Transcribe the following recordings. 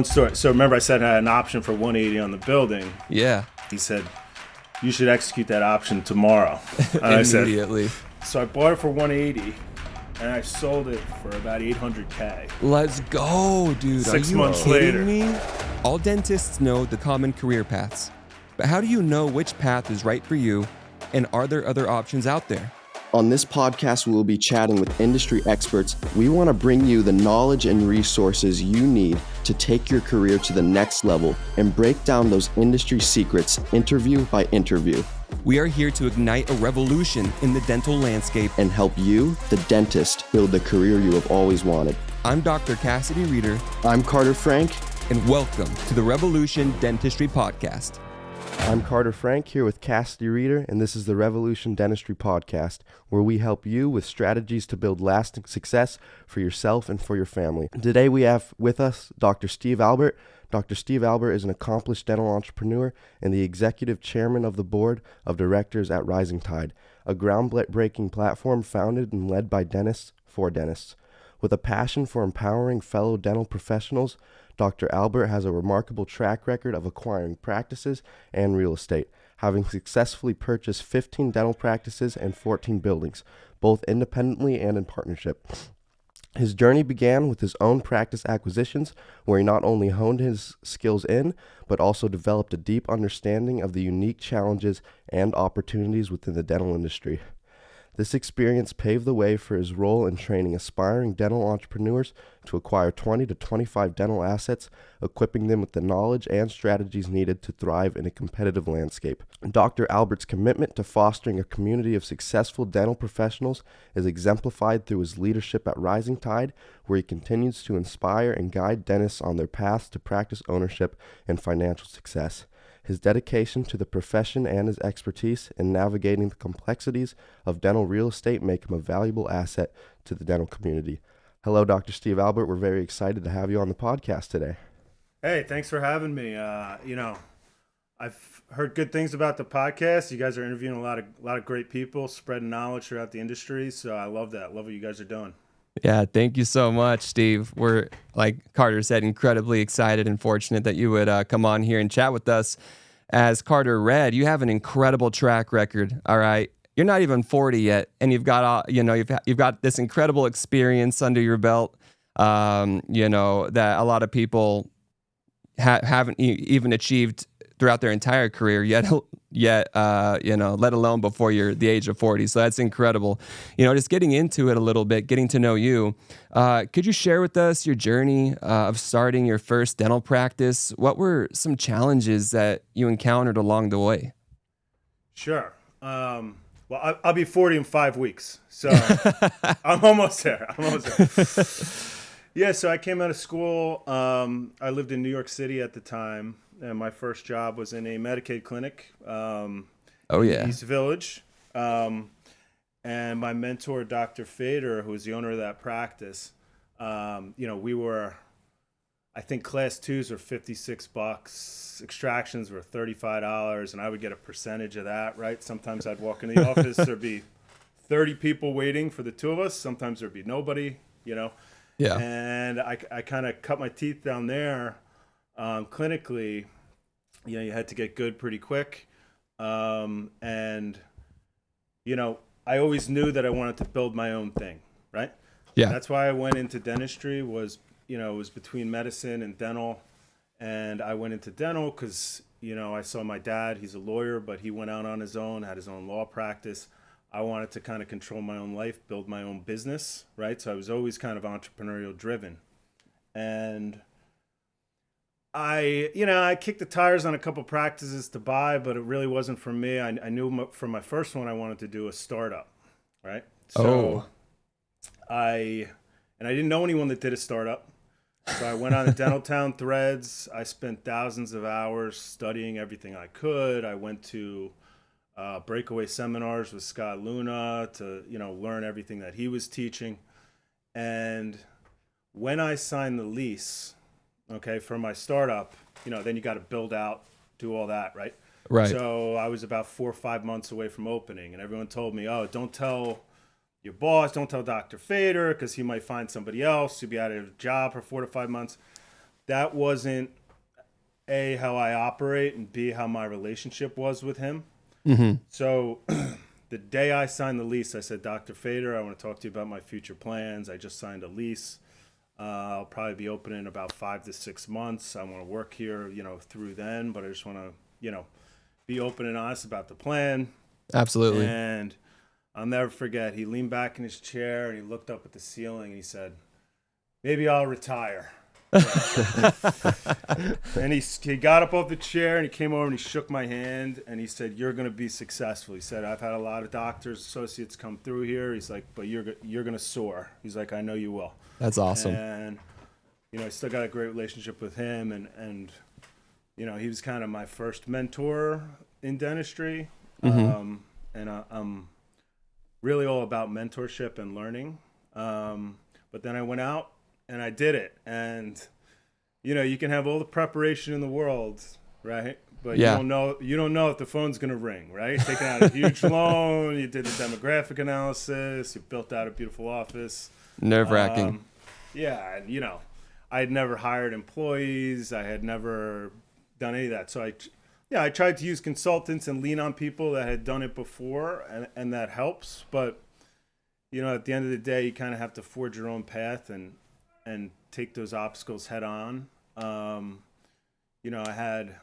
So remember I said I had an option for 180 on the building. Yeah. He said, you should execute that option tomorrow. Immediately. So I bought it for 180 and I sold it for about 800K. Let's go, dude. 6 Are months you later. kidding me? All dentists know the common career paths. But how do you know which path is right for you? And are there other options out there? On this podcast, we will be chatting with industry experts. We want to bring you the knowledge and resources you need to take your career to the next level and break down those industry secrets interview by interview. We are here to ignite a revolution in the dental landscape And help you, the dentist, build the career you have always wanted. I'm Dr. Cassidy Reeder, I'm Carter Frank. and welcome to the Revolution Dentistry Podcast. I'm Carter Frank here with Cassidy Reeder, and this is the Revolution Dentistry Podcast, where we help you with strategies to build lasting success for yourself and for your family. Today we have with us Dr. Steve Albert. Dr. Steve Albert is an accomplished dental entrepreneur and the executive chairman of the board of directors at Rising Tide, a groundbreaking platform founded and led by dentists for dentists. With a passion for empowering fellow dental professionals, Dr. Albert has a remarkable track record of acquiring practices and real estate, having successfully purchased 15 dental practices and 14 buildings, both independently and in partnership. His journey began with his own practice acquisitions, where he not only honed his skills in, but also developed a deep understanding of the unique challenges and opportunities within the dental industry. This experience paved the way for his role in training aspiring dental entrepreneurs to acquire 20 to 25 dental assets, equipping them with the knowledge and strategies needed to thrive in a competitive landscape. Dr. Albert's commitment to fostering a community of successful dental professionals is exemplified through his leadership at Rising Tide, where he continues to inspire and guide dentists on their paths to practice ownership and financial success. His dedication to the profession and his expertise in navigating the complexities of dental real estate make him a valuable asset to the dental community. Hello, Dr. Steve Albert. We're very excited to have you on the podcast today. Hey, thanks for having me. I've heard good things about the podcast. You guys are interviewing a lot of great people, spreading knowledge throughout the industry. So I love that. Love what you guys are doing. Yeah, thank you so much, Steve. We're, like Carter said, incredibly excited and fortunate that you would come on here and chat with us. As Carter read, you have an incredible track record. All right, you're not even 40 yet, and you've got you've got this incredible experience under your belt. That a lot of people haven't even achieved throughout their entire career yet, let alone before you're the age of 40. So that's incredible. Just getting into it a little bit, getting to know you. Could you share with us your journey of starting your first dental practice? What were some challenges that you encountered along the way? Sure. Well, I'll be 40 in 5 weeks. So I'm almost there. Yeah, so I came out of school. I lived in New York City at the time. And my first job was in a Medicaid clinic in East Village. And my mentor, Dr. Fader, who was the owner of that practice, we were, I think class 2s were $56, extractions were $35, and I would get a percentage of that, right? Sometimes I'd walk in the office, there'd be 30 people waiting for the two of us. Sometimes there'd be nobody, Yeah. And I kind of cut my teeth down there. Clinically, you had to get good pretty quick. I always knew that I wanted to build my own thing, right? Yeah. That's why I went into dentistry it was between medicine and dental. And I went into dental because, I saw my dad, he's a lawyer, but he went out on his own, had his own law practice. I wanted to kind of control my own life, build my own business, right? So I was always kind of entrepreneurial driven. And I kicked the tires on a couple practices to buy, but it really wasn't for me. I knew from my first one I wanted to do a startup, right? So I didn't know anyone that did a startup. So I went on the Dental Town threads. I spent thousands of hours studying everything I could. I went to breakaway seminars with Scott Luna to, learn everything that he was teaching. And when I signed the lease, for my startup, then you got to build out, do all that, right? Right. So I was about 4 or 5 months away from opening, and everyone told me, don't tell your boss, don't tell Dr. Fader, because he might find somebody else. You'll be out of a job for 4 to 5 months. that wasn't A, how I operate, and B, how my relationship was with him. So the day I signed the lease, I said, Dr. Fader, I want to talk to you about my future plans. I just signed a lease. I'll probably be open in about 5 to 6 months. I want to work here, through then, but I just want to, be open and honest about the plan. Absolutely. And I'll never forget, he leaned back in his chair and he looked up at the ceiling and he said, maybe I'll retire. And he got up off the chair and he came over and he shook my hand and he said, you're going to be successful. He said, I've had a lot of doctors, associates come through here. He's like, but you're going to soar. He's like, I know you will. That's awesome. And, I still got a great relationship with him. And he was kind of my first mentor in dentistry. And I'm really all about mentorship and learning. But then I went out and I did it. And, you can have all the preparation in the world, right? But you don't know if the phone's going to ring, right? Taking out a huge loan, you did the demographic analysis, you built out a beautiful office. Nerve-wracking. Yeah, and I had never hired employees. I had never done any of that. So I tried to use consultants and lean on people that had done it before, and that helps. But at the end of the day, you kind of have to forge your own path and take those obstacles head on. I had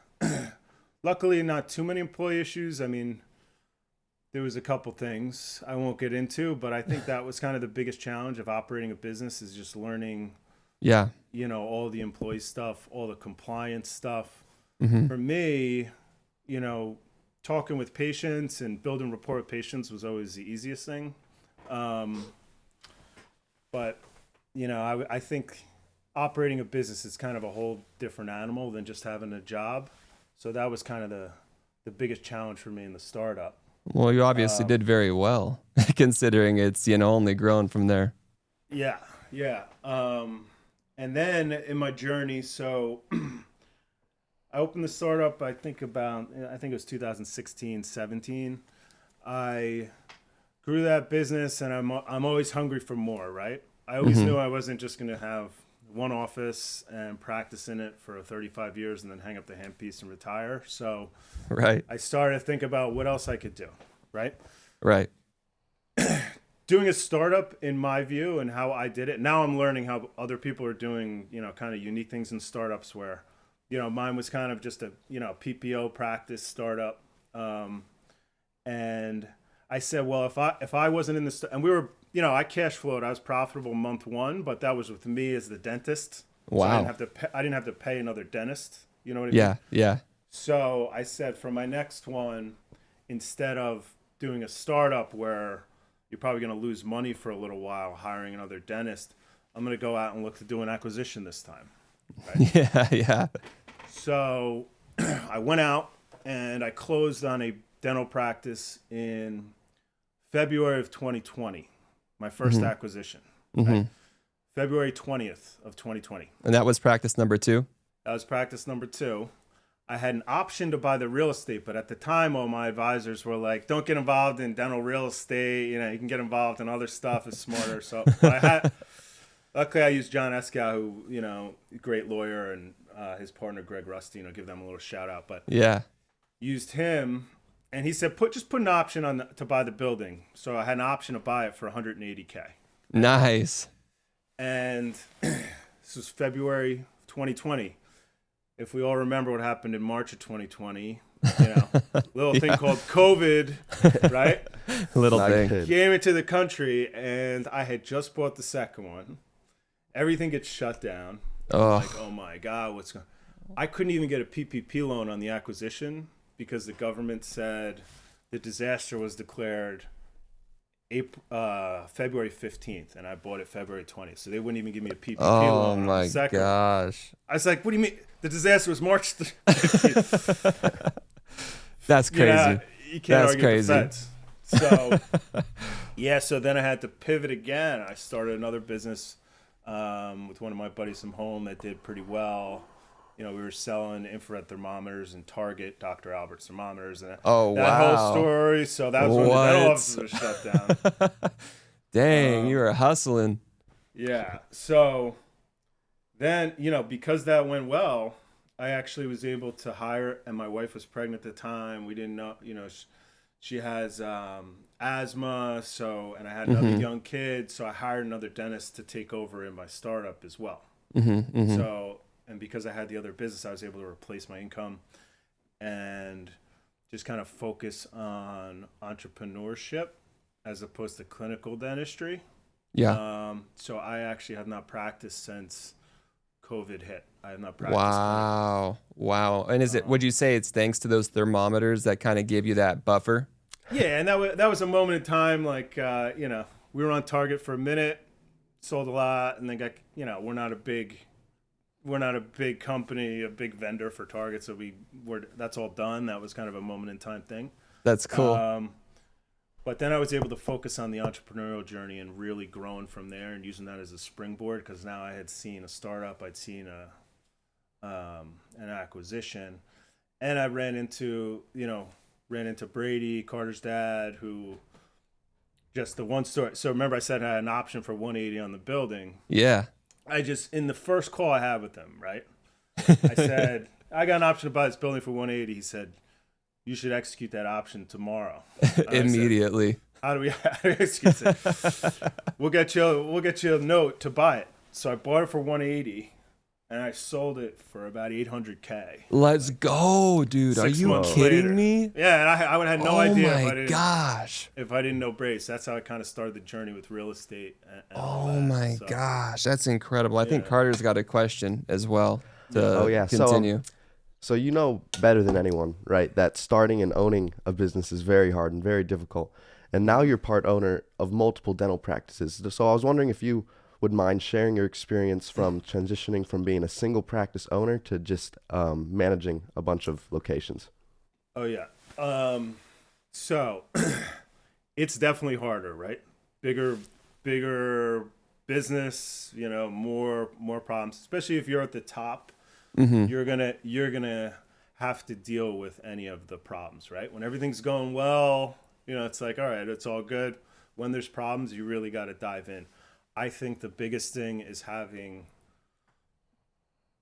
luckily not too many employee issues. I mean, there was a couple things I won't get into, but I think that was kind of the biggest challenge of operating a business is just learning, all the employee stuff, all the compliance stuff. For me, talking with patients and building rapport with patients was always the easiest thing. But, I think operating a business is kind of a whole different animal than just having a job. So that was kind of the biggest challenge for me in the startup. Well, you obviously did very well, considering it's, only grown from there. Yeah. And then in my journey, so I opened the startup, I think it was 2016, 17. I grew that business and I'm always hungry for more, right? I always knew I wasn't just going to have one office and practice in it for 35 years and then hang up the handpiece and retire. So right. I started to think about what else I could do, right? Right. Doing a startup, in my view, and how I did it. Now I'm learning how other people are doing, kind of unique things in startups where, mine was kind of just a, PPO practice startup. And I said, well, if I wasn't in this, and we were, I cash flowed, I was profitable month one, but that was with me as the dentist. Wow. So I didn't have to pay another dentist. You know what I mean? Yeah. So I said for my next one, instead of doing a startup where you're probably going to lose money for a little while hiring another dentist, I'm going to go out and look to do an acquisition this time. Right? Yeah. So I went out and I closed on a dental practice in February of 2020, my first acquisition. Right? February 20th of 2020. And that was practice number 2? That was practice number 2. I had an option to buy the real estate, but at the time, all my advisors were like, don't get involved in dental real estate. You can get involved in other stuff. It's smarter. So luckily I used John Escow, who, great lawyer, and his partner, Greg Rusty, give them a little shout out. But used him, and he said, just put an option on to buy the building. So I had an option to buy it for $180K. Nice. And this was February 2020. If we all remember what happened in March of 2020, little thing called COVID, right? Little thing. Came into the country, and I had just bought the second one. Everything gets shut down. Like, oh my God, what's going on? I couldn't even get a PPP loan on the acquisition because the government said the disaster was declared February 15th, and I bought it February 20th. So they wouldn't even give me a PPP loan. Oh my gosh. I was like, what do you mean? The disaster was March 15th. That's crazy. You can't argue crazy. with the feds. So, so then I had to pivot again. I started another business with one of my buddies from home that did pretty well. We were selling infrared thermometers in Target, Dr. Albert's thermometers, and that whole story. So that was when the dental offices were shut down. Dang, you were hustling. Yeah. So then, because that went well, I actually was able to hire, and my wife was pregnant at the time. We didn't know, she has asthma, and I had another young kid, so I hired another dentist to take over in my startup as well. So, and because I had the other business, I was able to replace my income and just kind of focus on entrepreneurship as opposed to clinical dentistry. Yeah. So I actually have not practiced since COVID hit. I have not practiced. Wow. And would you say it's thanks to those thermometers that kind of give you that buffer? Yeah, and that was a moment in time, like we were on target for a minute, sold a lot, and then got, we're not a big company, a big vendor for Target, so that's all done. That was kind of a moment in time thing. That's cool. But then I was able to focus on the entrepreneurial journey and really growing from there and using that as a springboard, because now I had seen a startup, I'd seen an acquisition, and I ran into Brady, Carter's dad, who just the one story. So remember I said I had an option for 180 on the building. Yeah. In the first call I had with him, right? I said, I got an option to buy this building for 180. He said, you should execute that option tomorrow. Immediately. Said, how do we execute it? We'll get you a note to buy it. So I bought it for 180 and I sold it for about 800K. Let's go, dude. Are you kidding me? Yeah, and I would have had no idea if I didn't know Brace. That's how I kind of started the journey with real estate. Gosh, that's incredible. I think Carter's got a question as well to continue. So you know better than anyone, right, that starting and owning a business is very hard and very difficult. And now you're part owner of multiple dental practices. So I was wondering if you would mind sharing your experience from transitioning from being a single practice owner to just managing a bunch of locations. Oh, yeah. So it's definitely harder, right? Bigger business, more problems, especially if you're at the top. You're gonna have to deal with any of the problems, right? When everything's going well, it's like, all right, it's all good. When there's problems, you really got to dive in. I think the biggest thing is having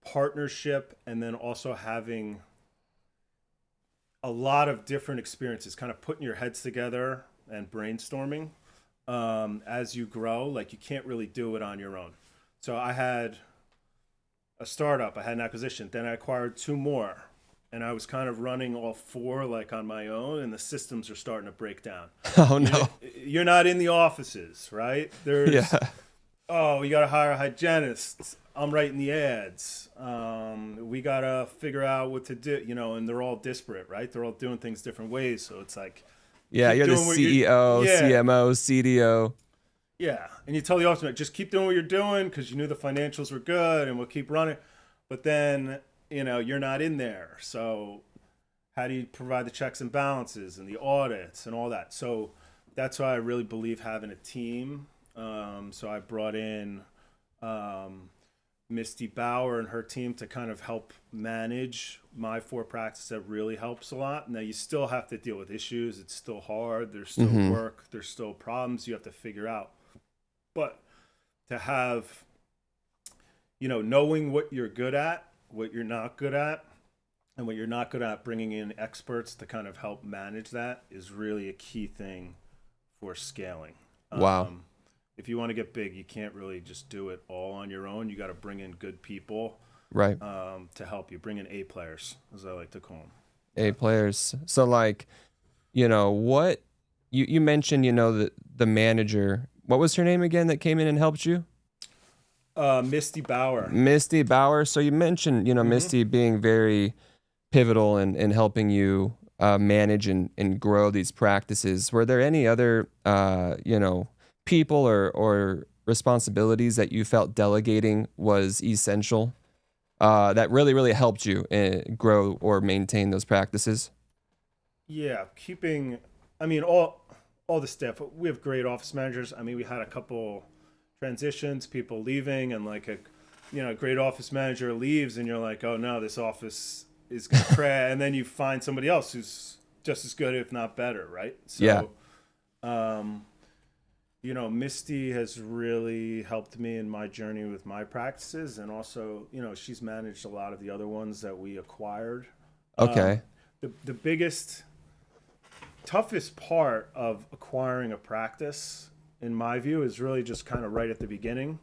partnership, and then also having a lot of different experiences, kind of putting your heads together and brainstorming as you grow. Like, you can't really do it on your own. So I had a startup, I had an acquisition, then I acquired 2 more, and I was kind of running all 4 like on my own, and the systems are starting to break down. Oh no. You're not in the offices, right? You got to hire a hygienist. I'm writing the ads. We got to figure out what to do, and they're all disparate, right? They're all doing things different ways. So it's like, you're the CEO, CMO, CDO. Yeah, and you tell the office, just keep doing what you're doing because you knew the financials were good, and we'll keep running. But then, you're not in there. So how do you provide the checks and balances and the audits and all that? So that's why I really believe having a team. So I brought in Misty Bauer and her team to kind of help manage my 4 practices. That really helps a lot. Now, you still have to deal with issues. It's still hard. There's still work. There's still problems you have to figure out. But to have, knowing what you're good at, what you're not good at, and what you're not good at, bringing in experts to kind of help manage that is really a key thing for scaling. Wow. If you want to get big, you can't really just do it all on your own. You got to bring in good people, right, to help you. Bring in A players, as I like to call them. A players. So, what you mentioned, the manager. What was her name again that came in and helped you? Misty Bauer. Misty Bauer. So you mentioned, Misty being very pivotal in helping you manage and grow these practices. Were there any other, people or responsibilities that you felt delegating was essential that really, really helped you grow or maintain those practices? Yeah, all the staff. We have great office managers. We had a couple transitions, people leaving, and like a great office manager leaves, and you're like, oh no, this office is gonna crash, and then you find somebody else who's just as good, if not better, right? So, Misty has really helped me in my journey with my practices, and also, she's managed a lot of the other ones that we acquired. Okay. The biggest, toughest part of acquiring a practice, in my view, is really just kind of right at the beginning,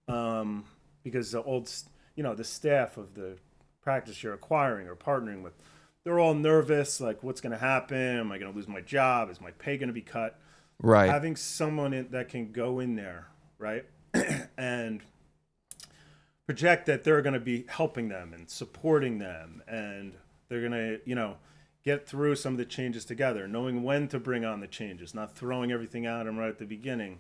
because the staff of the practice you're acquiring or partnering with, they're all nervous, like, what's going to happen? Am I going to lose my job? Is my pay going to be cut? Right. Having someone that can go in there, right, and project that they're going to be helping them and supporting them, and they're going to, get through some of the changes together, knowing when to bring on the changes, not throwing everything at them right at the beginning,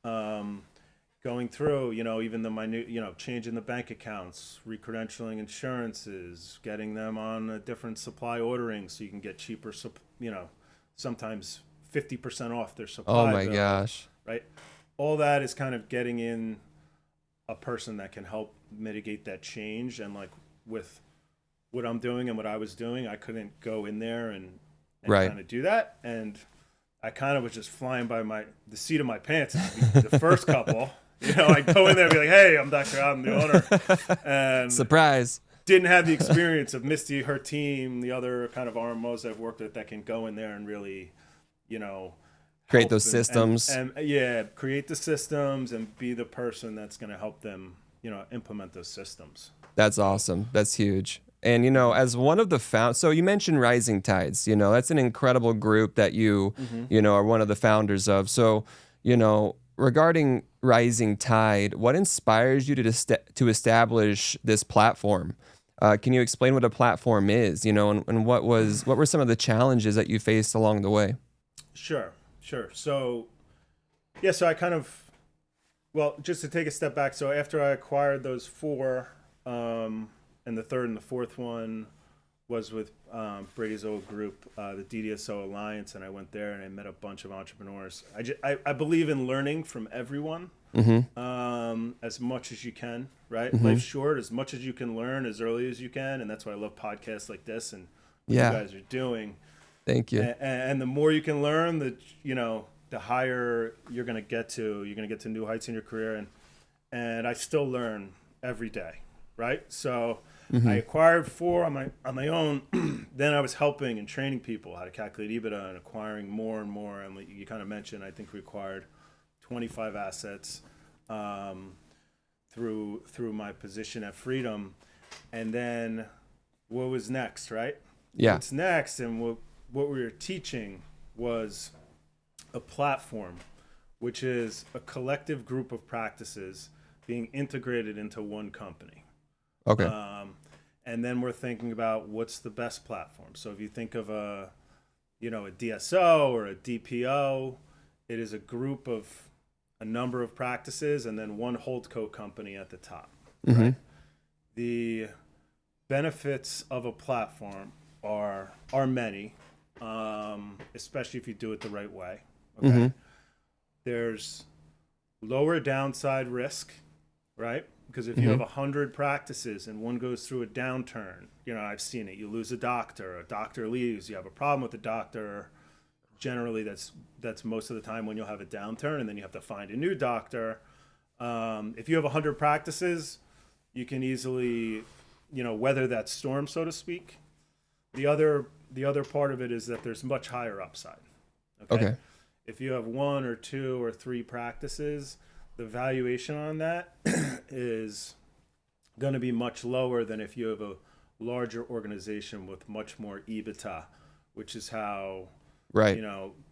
going through, even the minute, changing the bank accounts, recredentialing insurances, getting them on a different supply ordering so you can get cheaper, sometimes 50% off their supply. Oh my bill, gosh. right? All that is kind of getting in a person that can help mitigate that change. And like with what I'm doing and what I was doing, I couldn't go in there and Right. kind of do that. And I kind of was just flying by the seat of my pants. The first couple, I'd go in there and be like, hey, I'm Dr. I'm the owner. And Surprise. didn't have the experience of Misty, her team, the other kind of RMOs I've worked with that can go in there and really, Create those systems. and create the systems and be the person that's going to help them, implement those systems. That's awesome. That's huge. And, as one of the so you mentioned Rising Tides, that's an incredible group that you, are one of the founders of. So, regarding Rising Tide, what inspires you to establish this platform? Can you explain what a platform is, and what were some of the challenges that you faced along the way? Sure. So I kind of, just to take a step back. So after I acquired those four, and the third and the fourth one was with Brady's old group, the DDSO Alliance, and I went there and I met a bunch of entrepreneurs. I believe in learning from everyone, as much as you can, right? Life's short, as much as you can learn as early as you can, and that's why I love podcasts like this and what you guys are doing. Thank you. And the more you can learn, the higher you're going to get to. You're going to get to new heights in your career, and I still learn every day, right? So I acquired four on my own. Then I was helping and training people how to calculate EBITDA and acquiring more and more. And you kind of mentioned, I think we acquired 25 assets through my position at Freedom. And then what was next, right? Yeah. What's next, and what we were teaching was a platform, which is a collective group of practices being integrated into one company. Okay. And then we're thinking about what's the best platform. So if you think of a DSO or a DPO, it is a group of a number of practices and then one holdco company at the top. Right? The benefits of a platform are many. Especially if you do it the right way. Okay. There's lower downside risk, right? Because if you have 100 practices and one goes through a downturn, I've seen it. You lose a doctor leaves, you have a problem with the doctor. Generally, that's most of the time when you'll have a downturn, and then you have to find a new doctor. If you have 100 practices, you can easily, weather that storm, so to speak. The other part of it is that there's much higher upside. Okay. If you have one or two or three practices, the valuation on that is going to be much lower than if you have a larger organization with much more EBITDA, which is how,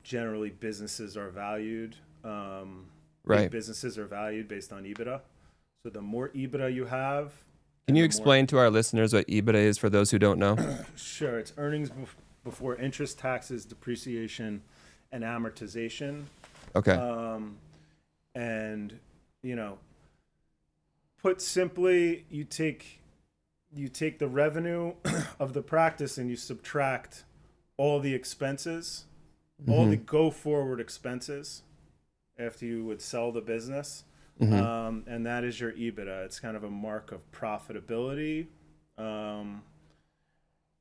generally businesses are valued. Big businesses are valued based on EBITDA. So the more EBITDA you have. Can you explain to our listeners what EBITDA is for those who don't know? Sure. It's earnings before interest, taxes, depreciation, and amortization. Okay. And, put simply, you take the revenue of the practice and you subtract all the expenses, all the go-forward expenses after you would sell the business. And that is your EBITDA. It's kind of a mark of profitability. And,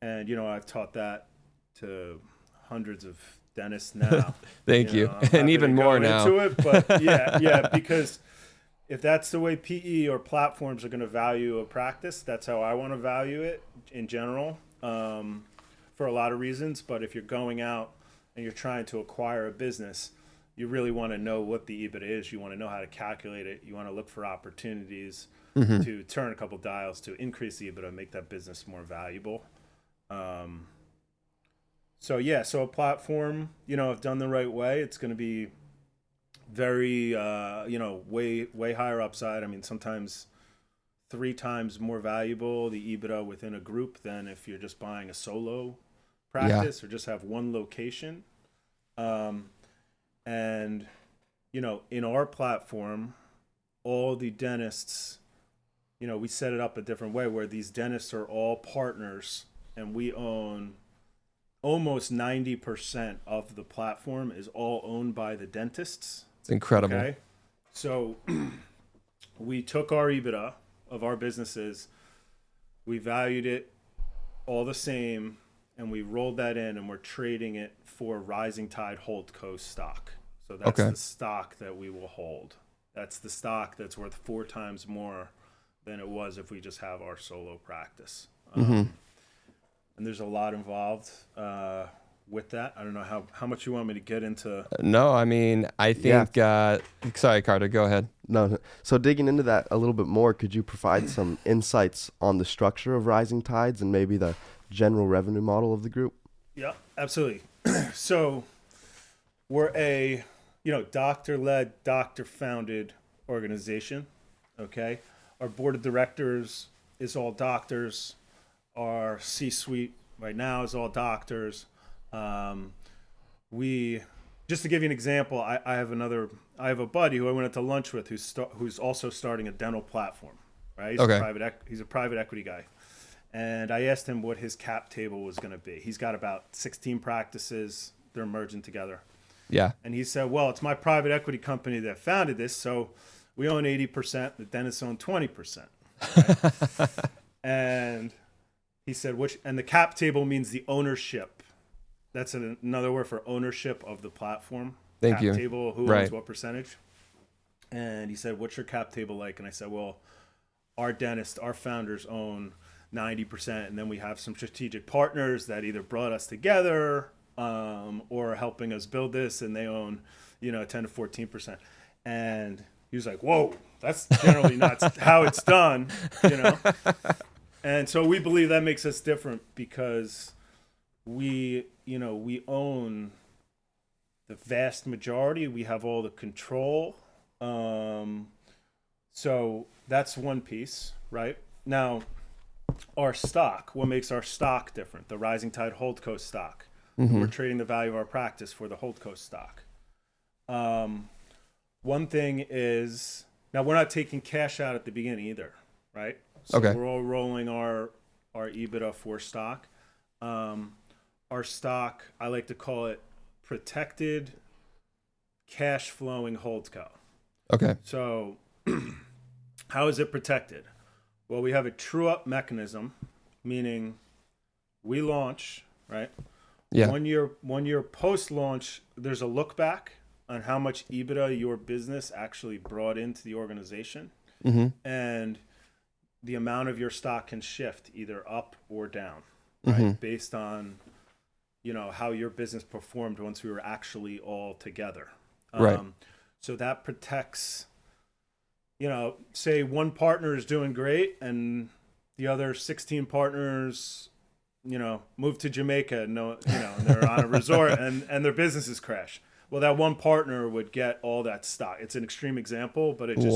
I've taught that to hundreds of dentist now. Thank you. I'm And happy even to more go now. into it, but yeah, because if that's the way PE or platforms are going to value a practice, that's how I want to value it in general, for a lot of reasons. But if you're going out and you're trying to acquire a business, you really want to know what the EBITDA is. You want to know how to calculate it. You want to look for opportunities to turn a couple dials to increase the EBITDA, make that business more valuable. So a platform, if done the right way, it's going to be very, way higher upside. I mean, sometimes 3 times more valuable, the EBITDA within a group, than if you're just buying a solo practice or just have one location. And, in our platform, all the dentists, we set it up a different way where these dentists are all partners and we own almost 90% of the platform is all owned by the dentists. It's incredible. Okay. So we took our EBITDA of our businesses, we valued it all the same, and we rolled that in and we're trading it for Rising Tide Holdco stock. So that's the stock that we will hold. That's the stock that's worth 4 times more than it was if we just have our solo practice. And there's a lot involved with that. I don't know how much you want me to get into. No, I mean, I think, sorry, Carter, go ahead. No. So digging into that a little bit more, could you provide some insights on the structure of Rising Tides and maybe the general revenue model of the group? Yeah, absolutely. So we're a, doctor-led, doctor-founded organization, okay? Our board of directors is all doctors. Our C-suite right now is all doctors. Just to give you an example, I have a buddy who I went out to lunch with who's also starting a dental platform, right? He's a private equity guy. And I asked him what his cap table was going to be. He's got about 16 practices. They're merging together. Yeah. And he said, well, it's my private equity company that founded this, so we own 80%, the dentists own 20%. Right? And he said, and the cap table means the ownership. That's another word for ownership of the platform. Thank you. Cap table, who owns what percentage? And he said, what's your cap table like? And I said, well, our founders own 90%, and then we have some strategic partners that either brought us together or are helping us build this, and they own 10 to 14%. And he was like, whoa, that's generally not how it's done. And so we believe that makes us different because we own the vast majority. We have all the control. So that's one piece, right? Now, our stock, what makes our stock different? The Rising Tide Holdco stock. We're trading the value of our practice for the Holdco stock. One thing is, now we're not taking cash out at the beginning either, right? So we're all rolling our EBITDA for stock. Our stock, I like to call it protected cash flowing Holdco. Okay. So how is it protected? Well, we have a true up mechanism, meaning we launch, right? Yeah. 1 year post launch, there's a look back on how much EBITDA your business actually brought into the organization. And the amount of your stock can shift either up or down, right? Based on, how your business performed once we were actually all together. Right. So that protects, say one partner is doing great and the other 16 partners, move to Jamaica and, and they're on a resort and their businesses crash. Well, that one partner would get all that stock. It's an extreme example, but it just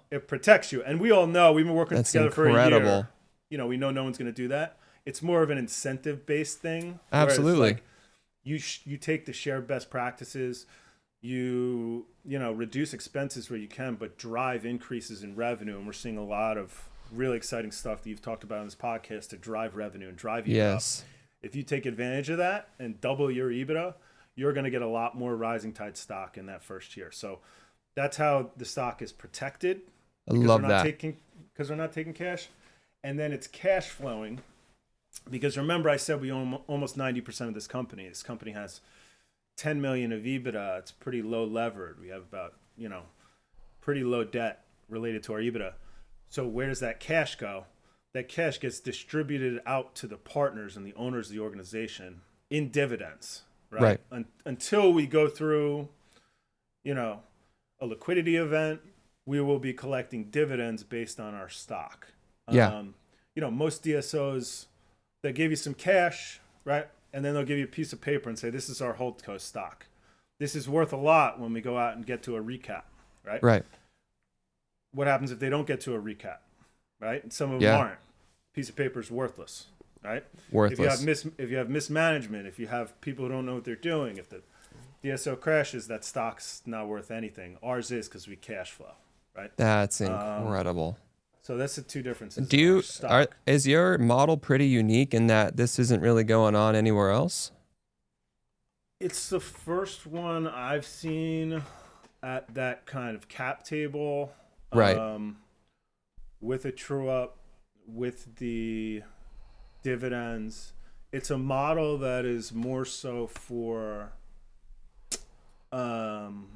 it protects you. And we all know we've been working together for a year. We know no one's going to do that. It's more of an incentive-based thing. Absolutely. Like you take the shared best practices, you reduce expenses where you can, but drive increases in revenue. And we're seeing a lot of really exciting stuff that you've talked about on this podcast to drive revenue and drive you up. If you take advantage of that and double your EBITDA, you're going to get a lot more Rising Tide stock in that first year. So that's how the stock is protected. I love that. Because we're not taking cash. And then it's cash flowing. Because remember, I said we own almost 90% of this company. This company has 10 million of EBITDA. It's pretty low levered. We have about, pretty low debt related to our EBITDA. So where does that cash go? That cash gets distributed out to the partners and the owners of the organization in dividends, right? Until we go through, a liquidity event, we will be collecting dividends based on our stock. Most DSOs, they give you some cash, right? And then they'll give you a piece of paper and say, this is our holdco stock. This is worth a lot when we go out and get to a recap, right? Right. What happens if they don't get to a recap, right? And some of them aren't. Piece of paper is worthless, right? Worthless. If you have mismanagement, if you have people who don't know what they're doing, if the DSO crashes, that stock's not worth anything. Ours is because we cash flow, right? That's incredible. So that's the two differences. Is your model pretty unique in that this isn't really going on anywhere else? It's the first one I've seen at that kind of cap table, right? With a true up, with the dividends. It's a model that is more so for an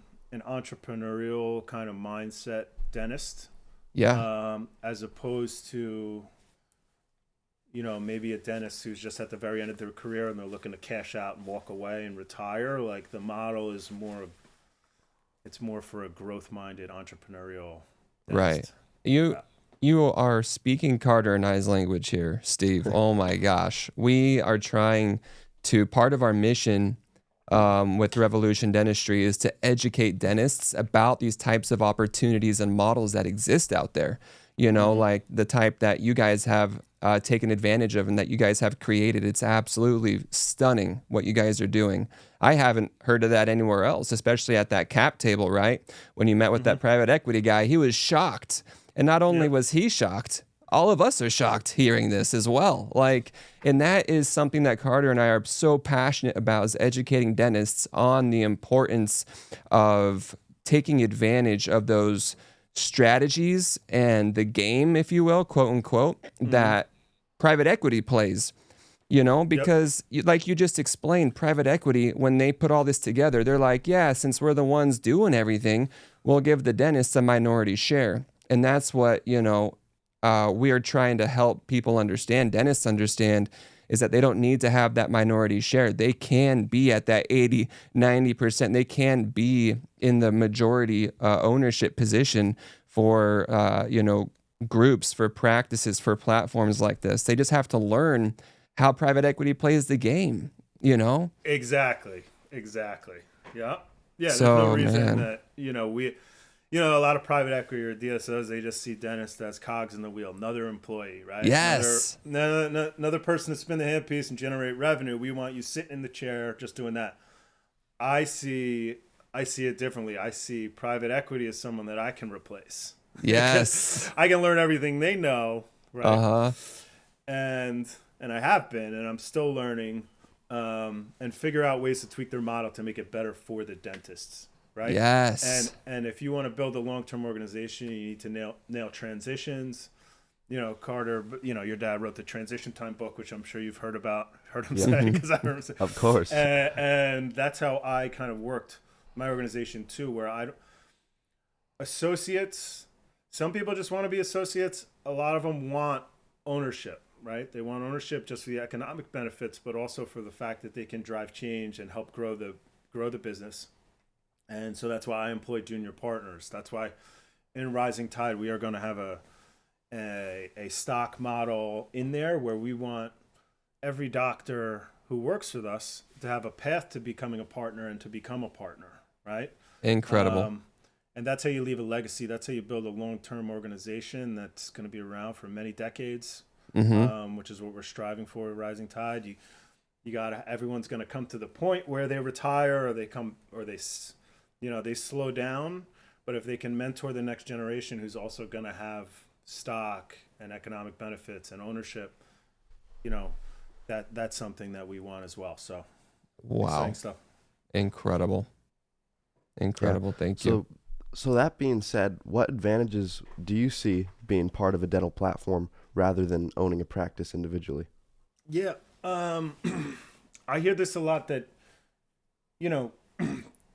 entrepreneurial kind of mindset dentist. As opposed to, maybe a dentist who's just at the very end of their career and they're looking to cash out and walk away and retire. Like the model is more for a growth-minded entrepreneurial dentist. Right. You are speaking Carter and I's language here, Steve. Oh my gosh. We are trying to, part of our mission with Revolution Dentistry is to educate dentists about these types of opportunities and models that exist out there. Like the type that you guys have taken advantage of and that you guys have created. It's absolutely stunning what you guys are doing. I haven't heard of that anywhere else, especially at that cap table, right? When you met with that private equity guy, he was shocked. And not only was he shocked, all of us are shocked hearing this as well. And that is something that Carter and I are so passionate about, is educating dentists on the importance of taking advantage of those strategies and the game, if you will, quote unquote, that private equity plays, because like you just explained, private equity, when they put all this together, they're like, yeah, since we're the ones doing everything, we'll give the dentist a minority share. And that's what, we are trying to help people understand, dentists understand, is that they don't need to have that minority share. They can be at that 80, 90%. They can be in the majority ownership position for, groups, for practices, for platforms like this. They just have to learn how private equity plays the game, Exactly. Yeah. There's So, no reason man. that, a lot of private equity or DSOs, they just see dentists as cogs in the wheel, another employee, right? Yes. Another person to spin the handpiece and generate revenue. We want you sitting in the chair just doing that. I see it differently. I see private equity as someone that I can replace. Yes. I can learn everything they know, right? Uh-huh. And I have been, and I'm still learning, and figure out ways to tweak their model to make it better for the dentists. Right. Yes. And if you want to build a long-term organization, you need to nail transitions. Carter, your dad wrote the Transition Time book, which I'm sure you've heard him say, because I heard him say. Of course. And that's how I kind of worked my organization too, where associates, some people just want to be associates. A lot of them want ownership, right? They want ownership just for the economic benefits, but also for the fact that they can drive change and help grow the business. And so that's why I employ junior partners. That's why in Rising Tide, we are going to have a stock model in there where we want every doctor who works with us to have a path to becoming a partner and to become a partner, right? Incredible. And that's how you leave a legacy. That's how you build a long-term organization that's going to be around for many decades, which is what we're striving for at Rising Tide. Everyone's going to come to the point where they retire or they slow down, but if they can mentor the next generation who's also going to have stock and economic benefits and ownership, that's something that we want as well. So, wow, exciting stuff. Incredible. Thank you. So that being said, what advantages do you see being part of a dental platform rather than owning a practice individually? Yeah, I hear this a lot, that you know,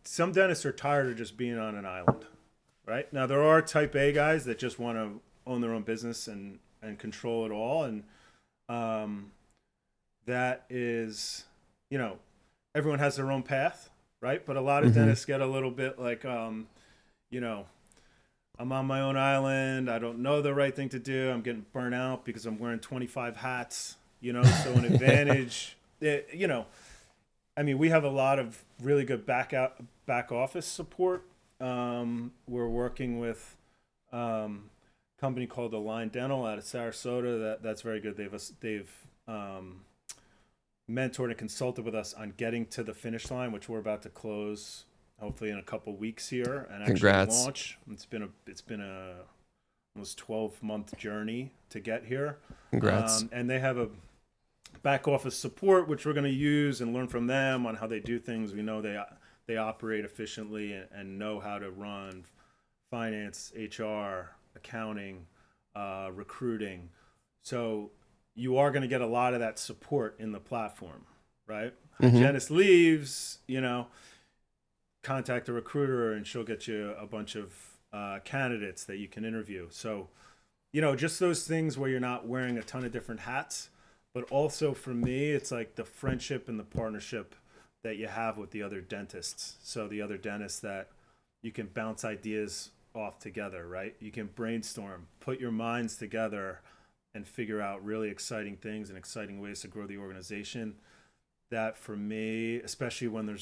some dentists are tired of just being on an island, right? Now there are type A guys that just want to own their own business and control it all, and that is, you know, everyone has their own path, right? But a lot of dentists get a little bit like, you know, I'm on my own island. I don't know the right thing to do. I'm getting burnt out because I'm wearing 25 hats, you know. So an advantage, you know, I mean, we have a lot of really good back office support. We're working with a company called Align Dental out of Sarasota. That's very good. They've mentored and consulted with us on getting to the finish line, which we're about to close hopefully in a couple weeks here and actually Congrats. launch. It's been a almost 12-month journey to get here. Congrats. And they have a back office support, which we're going to use and learn from them on how they do things. We know they operate efficiently and know how to run finance, HR, accounting, recruiting. So you are going to get a lot of that support in the platform, right? Hygienist leaves, you know, contact a recruiter and she'll get you a bunch of candidates that you can interview. So, you know, just those things where you're not wearing a ton of different hats, but also for me, it's like the friendship and the partnership that you have with the other dentists. So the other dentists that you can bounce ideas off together, right? You can brainstorm, put your minds together and figure out really exciting things and exciting ways to grow the organization. That for me, especially when there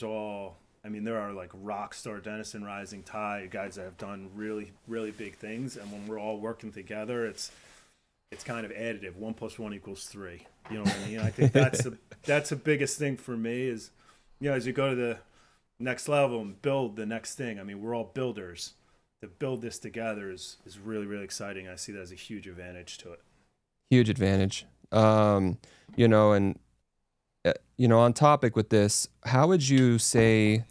are like rock star dentists in Rising Tide, guys that have done really, really big things. And when we're all working together, it's kind of additive. 1 + 1 = 3. You know what I mean? I think that's the biggest thing for me is, you know, as you go to the next level and build the next thing. I mean, we're all builders. To build this together is really, really exciting. I see that as a huge advantage to it. Huge advantage. You know, and you know, on topic with this, how would you say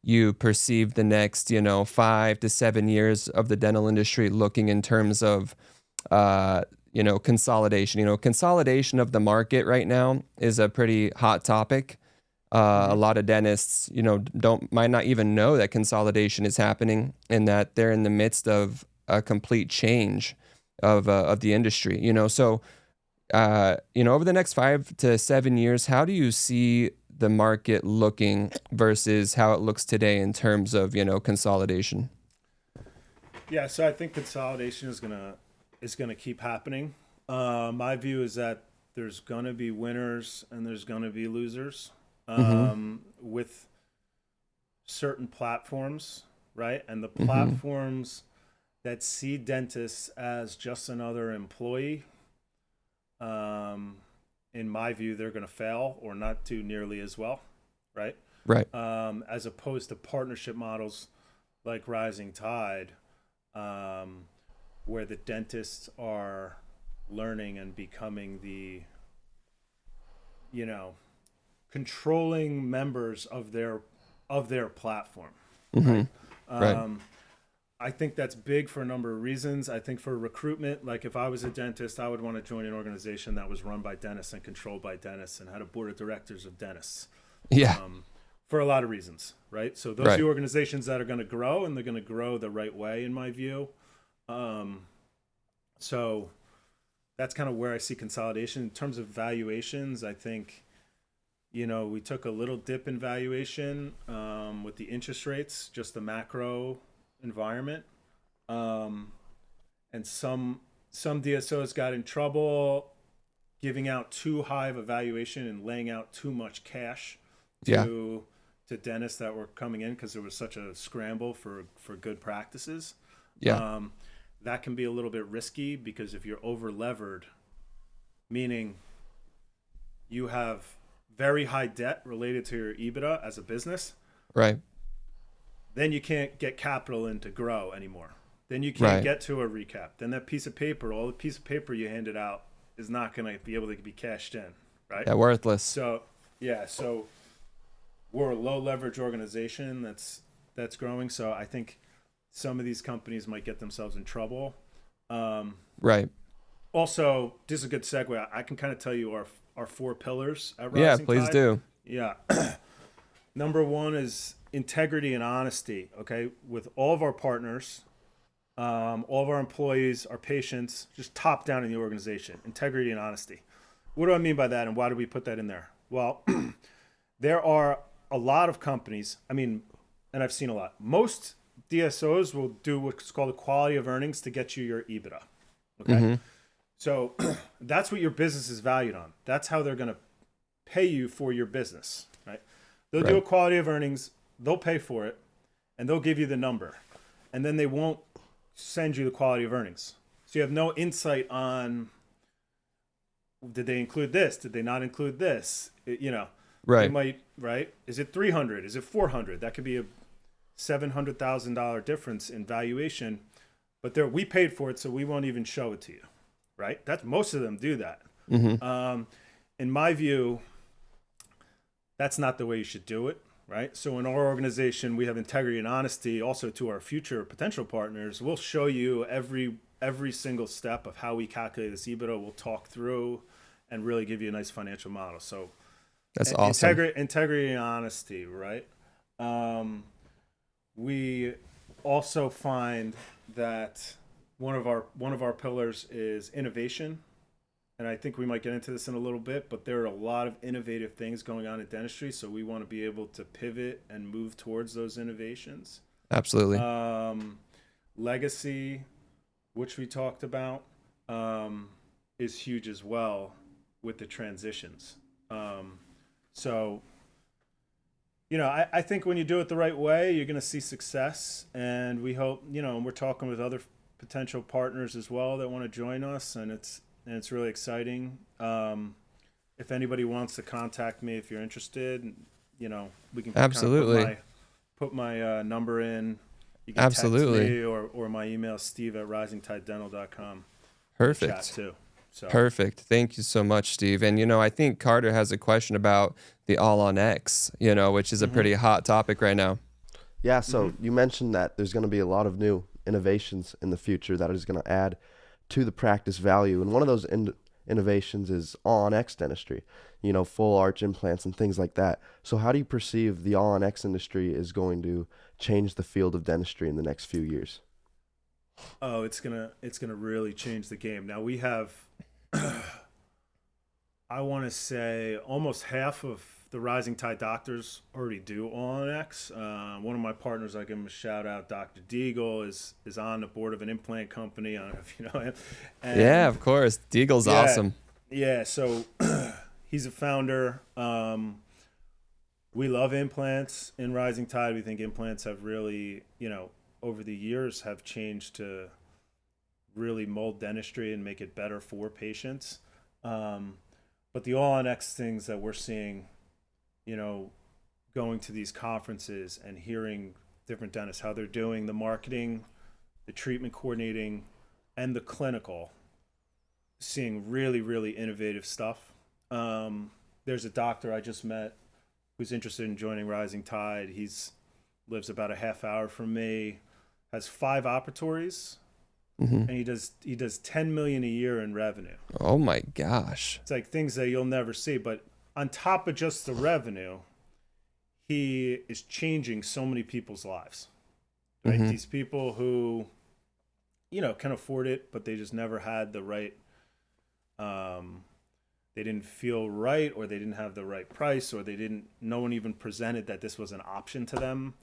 you perceive the next, you know, 5 to 7 years of the dental industry looking in terms of, you know, consolidation? You know, consolidation of the market right now is a pretty hot topic. A lot of dentists, you know, might not even know that consolidation is happening and that they're in the midst of a complete change of the industry. You know, so you know, over the next 5 to 7 years, how do you see the market looking versus how it looks today in terms of, you know, consolidation? Yeah, so I think consolidation is gonna keep happening. My view is that there's gonna be winners and there's gonna be losers with certain platforms, right? And the platforms that see dentists as just another employee, in my view, they're going to fail or not do nearly as well, right? Right. As opposed to partnership models like Rising Tide, where the dentists are learning and becoming the, you know, controlling members of their platform. Right? Right. I think that's big for a number of reasons. I think for recruitment, like if I was a dentist, I would want to join an organization that was run by dentists and controlled by dentists and had a board of directors of dentists. Yeah. For a lot of reasons, right? So those are the organizations that are going to grow, and they're going to grow the right way, in my view. So that's kind of where I see consolidation. In terms of valuations, I think, you know, we took a little dip in valuation with the interest rates, just the macro environment, and some DSOs got in trouble giving out too high of a valuation and laying out too much cash to dentists that were coming in because there was such a scramble for good practices. That can be a little bit risky because if you're over levered, meaning you have very high debt related to your EBITDA as a business, right? Then you can't get capital in to grow anymore. Then you can't get to a recap. Then that piece of paper, all the piece of paper you handed out is not going to be able to be cashed in, right? Yeah, worthless. So we're a low leverage organization that's growing. So I think some of these companies might get themselves in trouble. Right. Also, this is a good segue. I can kind of tell you our 4 pillars at Rising Yeah, please Tide. do. Yeah. Number one is integrity and honesty. Okay, with all of our partners, all of our employees, our patients, just top down in the organization, integrity and honesty. What do I mean by that, and why do we put that in there? Well, there are a lot of companies. I mean, and I've seen a lot. Most DSOs will do what's called a quality of earnings to get you your EBITDA. Okay, so that's what your business is valued on. That's how they're going to pay you for your business, right? They'll do a quality of earnings, they'll pay for it, and they'll give you the number. And then they won't send you the quality of earnings. So you have no insight on, did they include this? Did they not include this? Right. They might, right? Is it 300? Is it 400? That could be a $700,000 difference in valuation. But we paid for it, so we won't even show it to you, right? Most of them do that. In my view, that's not the way you should do it, right? So in our organization, we have integrity and honesty also to our future potential partners. We'll show you every single step of how we calculate this EBITDA. We'll talk through and really give you a nice financial model. So that's awesome. Integrity and honesty, right? We also find that one of our pillars is innovation. And I think we might get into this in a little bit, but there are a lot of innovative things going on in dentistry. So we want to be able to pivot and move towards those innovations. Absolutely. Legacy, which we talked about, is huge as well with the transitions. So, I think when you do it the right way, you're going to see success. And we hope, and we're talking with other potential partners as well that want to join us. And it's really exciting. If anybody wants to contact me, if you're interested, we can absolutely kind of put my number in. You can absolutely text me or my email, steve@risingtidedental.com. Perfect. Chat too. So. Perfect. Thank you so much, Steve. And, I think Carter has a question about the All on X, which is a pretty hot topic right now. Yeah. So you mentioned that there's going to be a lot of new innovations in the future that is going to add to the practice value. And one of those innovations is All-on-X dentistry, full arch implants and things like that. So how do you perceive the All-on-X industry is going to change the field of dentistry in the next few years? Oh, it's gonna really change the game. Now we have, I want to say almost half of the Rising Tide doctors already do All-on-X. One of my partners, I give him a shout out, Dr. Deagle, is on the board of an implant company. I don't know if you know him. And yeah, of course. Deagle's awesome. Yeah, so he's a founder. We love implants in Rising Tide. We think implants have really, over the years have changed to really mold dentistry and make it better for patients. But the All-on-X things that we're seeing, going to these conferences and hearing different dentists, how they're doing the marketing, the treatment coordinating, and the clinical, seeing really, really innovative stuff. There's a doctor I just met who's interested in joining Rising Tide. Lives about a half hour from me, has 5 operatories, and he does 10 million a year in revenue. Oh my gosh. It's like things that you'll never see, but on top of just the revenue, he is changing so many people's lives, right? These people who, can afford it, but they just never had the right, they didn't feel right, or they didn't have the right price, or no one even presented that this was an option to them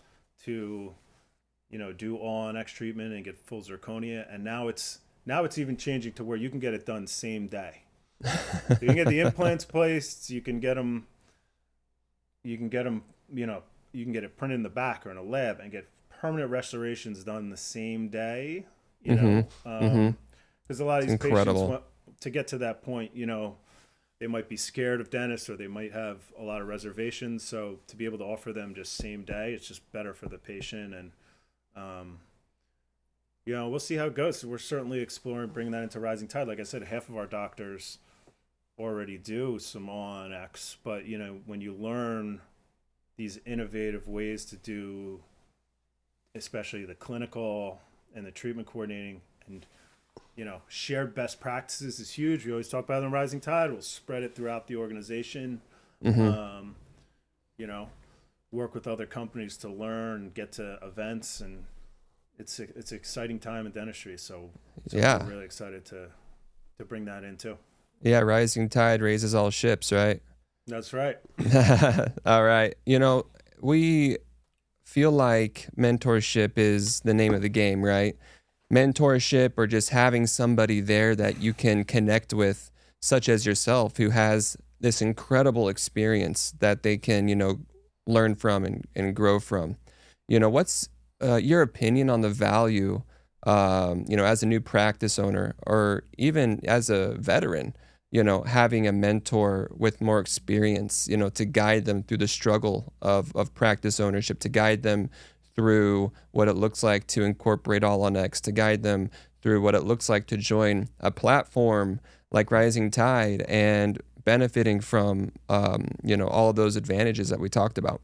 to, do All-on-X treatment and get full zirconia. And now it's even changing to where you can get it done same day. So you can get the implants placed. You can get them. You can get it printed in the back or in a lab and get permanent restorations done the same day. Because a lot of these patients, to get to that point, they might be scared of dentists or they might have a lot of reservations. So to be able to offer them just same day, it's just better for the patient. And we'll see how it goes. We're certainly exploring bringing that into Rising Tide. Like I said, half of our doctors already do some All-on-X, but when you learn these innovative ways to do, especially the clinical and the treatment coordinating, and shared best practices is huge. We always talk about it in Rising Tide. We'll spread it throughout the organization. work with other companies to learn, get to events, and it's an exciting time in dentistry. So I'm really excited to bring that in too. Yeah, rising tide raises all ships, right? That's right. All right. We feel like mentorship is the name of the game, right? Mentorship, or just having somebody there that you can connect with, such as yourself, who has this incredible experience that they can, learn from and grow from. What's your opinion on the value, as a new practice owner, or even as a veteran, having a mentor with more experience, to guide them through the struggle of practice ownership, to guide them through what it looks like to incorporate All on X, to guide them through what it looks like to join a platform like Rising Tide and benefiting from, all of those advantages that we talked about?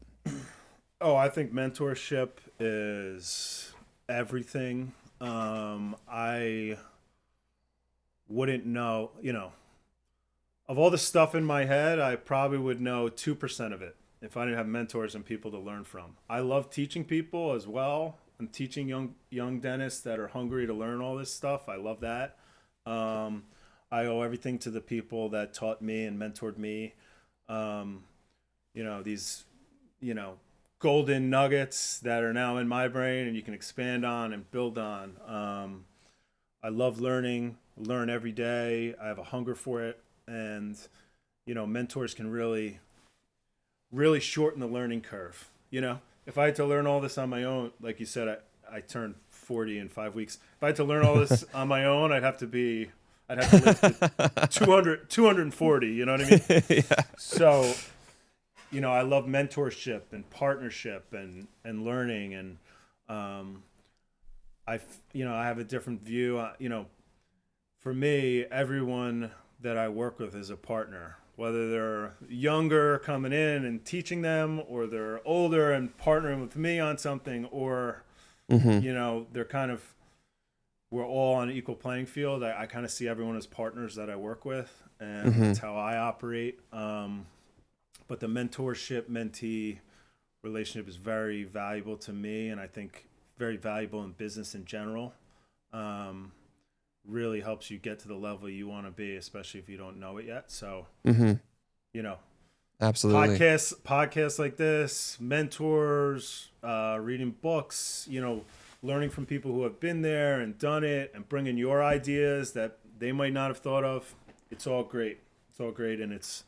Oh, I think mentorship is everything. I wouldn't know, of all the stuff in my head, I probably would know 2% of it if I didn't have mentors and people to learn from. I love teaching people as well. I'm teaching young dentists that are hungry to learn all this stuff. I love that. I owe everything to the people that taught me and mentored me. These, golden nuggets that are now in my brain and you can expand on and build on. I love learning, learn every day. I have a hunger for it. And, mentors can really, really shorten the learning curve. If I had to learn all this on my own, like you said, I turned 40 in 5 weeks. If I had to learn all this on my own, I'd have to live to 240, you know what I mean? Yeah. So, I love mentorship and partnership and learning. And, I have a different view. For me, everyone that I work with is a partner, whether they're younger coming in and teaching them, or they're older and partnering with me on something, or, they're we're all on an equal playing field. I kind of see everyone as partners that I work with, and that's how I operate. But the mentorship-mentee relationship is very valuable to me, and I think very valuable in business in general. Really helps you get to the level you want to be, especially if you don't know it yet. So, absolutely. Podcasts like this, mentors, reading books, learning from people who have been there and done it, and bringing your ideas that they might not have thought of. It's all great. And it's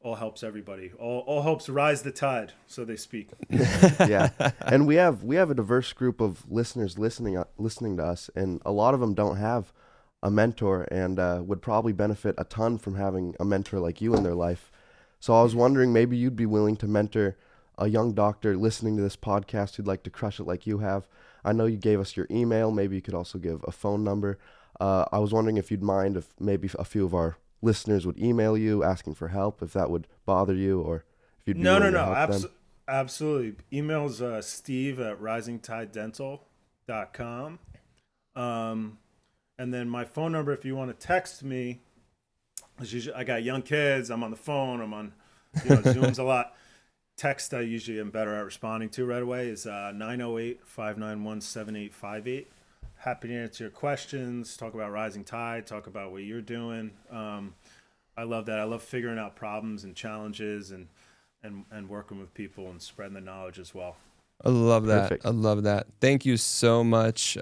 all helps everybody. All helps rise the tide, so they speak. Yeah, and we have a diverse group of listeners listening to us, and a lot of them don't have a mentor, and would probably benefit a ton from having a mentor like you in their life. So I was wondering, maybe you'd be willing to mentor a young doctor listening to this podcast who'd like to crush it like you have. I know you gave us your email. Maybe you could also give a phone number. I was wondering if you'd mind if maybe a few of our listeners would email you asking for help, if that would bother you, or if you'd be willing to help them. Absolutely. Email's steve@risingtidedental.com. And then my phone number, if you want to text me, is usually, I got young kids. I'm on the phone. I'm on Zooms a lot. Text I usually am better at responding to right away is 908-591-7858. Happy to answer your questions, talk about Rising Tide, talk about what you're doing. I love that. I love figuring out problems and challenges and working with people and spreading the knowledge as well. I love that. Perfect. I love that. Thank you so much,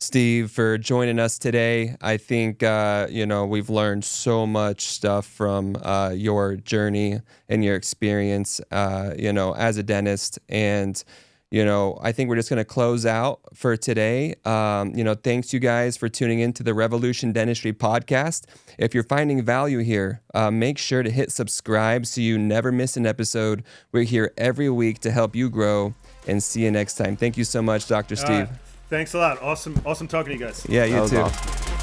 Steve, for joining us today. I think, we've learned so much stuff from your journey and your experience, as a dentist. And, I think we're just going to close out for today. Thanks you guys for tuning into the Revolution Dentistry podcast. If you're finding value here, make sure to hit subscribe so you never miss an episode. We're here every week to help you grow, and see you next time. Thank you so much, Dr. Steve. Thanks a lot. Awesome talking to you guys. Yeah, you too. Awesome.